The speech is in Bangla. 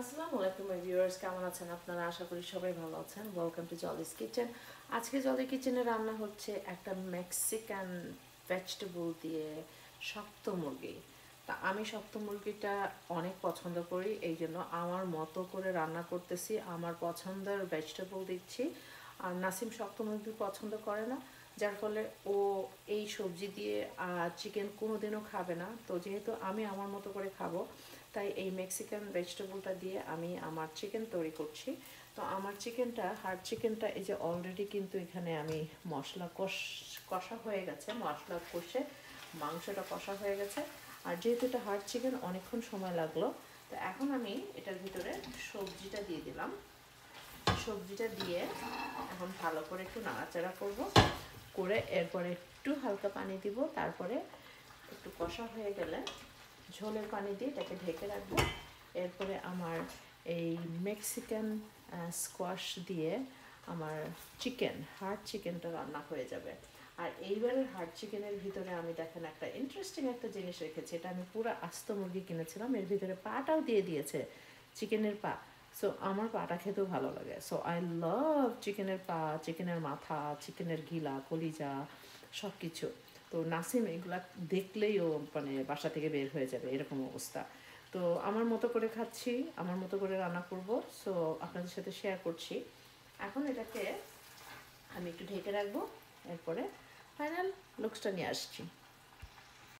আসসালামু আলাইকুম মাই ভিউয়ার্স, কেমন আছেন আপনারা? আশা করি সবাই ভালো আছেন। Welcome to জলিস kitchen. আজকে জলি কিচেনে রান্না হচ্ছে একটা মেক্সিকান ভেজিটেবল দিয়ে শক্ত মুরগি। তা আমি শক্ত মুরগিটা অনেক পছন্দ করি, এই জন্য আমার মতো করে রান্না করতেছি, আমার পছন্দের ভেজিটেবল দিচ্ছি। আর নাসিম শক্ত মুরগি পছন্দ করে না, যার ফলে ও এই সবজি দিয়ে চিকেন কোনোদিনও খাবে না। তো যেহেতু আমি আমার মতো করে খাবো, তাই এই মেক্সিকান ভেজিটেবলটা দিয়ে আমি আমার চিকেন তৈরি করছি। তো আমার চিকেনটা, হার্ড চিকেনটা, এই যে অলরেডি কিন্তু এখানে আমি মশলা কষা হয়ে গেছে, মশলা কষে মাংসটা কষা হয়ে গেছে। আর যেহেতু এটা হার্ড চিকেন অনেকক্ষণ সময় লাগলো, তো এখন আমি এটার ভিতরে সবজিটা দিয়ে দিলাম। সবজিটা দিয়ে এখন ভালো করে একটু নাড়াচাড়া করব, করে এরপরে একটু হালকা পানি দিব। তারপরে একটু কষা হয়ে গেলে ঝোলের পানি দিয়ে এটাকে ঢেকে রাখবো। এরপরে আমার এই মেক্সিকান স্কোয়াশ দিয়ে আমার হার্ড চিকেনটা রান্না হয়ে যাবে। আর এইবারের হার্ড চিকেনের ভিতরে আমি দেখেন একটা ইন্টারেস্টিং একটা জিনিস রেখেছি। এটা আমি পুরো আস্ত মুরগি কিনেছিলাম, এর ভিতরে পাটাও দিয়ে দিয়েছে, চিকেনের পা। সো আমার পাটা খেতেও ভালো লাগে। সো আই লাভ চিকেনের পা, চিকেনের মাথা, চিকেনের গিলা, কলিজা, সব কিছু। তো নাসিম এগুলা দেখলেই ও মানে বাসা থেকে বের হয়ে যাবে, এরকম অবস্থা। তো আমার মতো করে খাচ্ছি, আমার মতো করে রান্না করব, সো আপনাদের সাথে শেয়ার করছি। এখন এটাকে আমি একটু ঢেকে রাখবো, এরপরে ফাইনাল লুকসটা নিয়ে আসছি।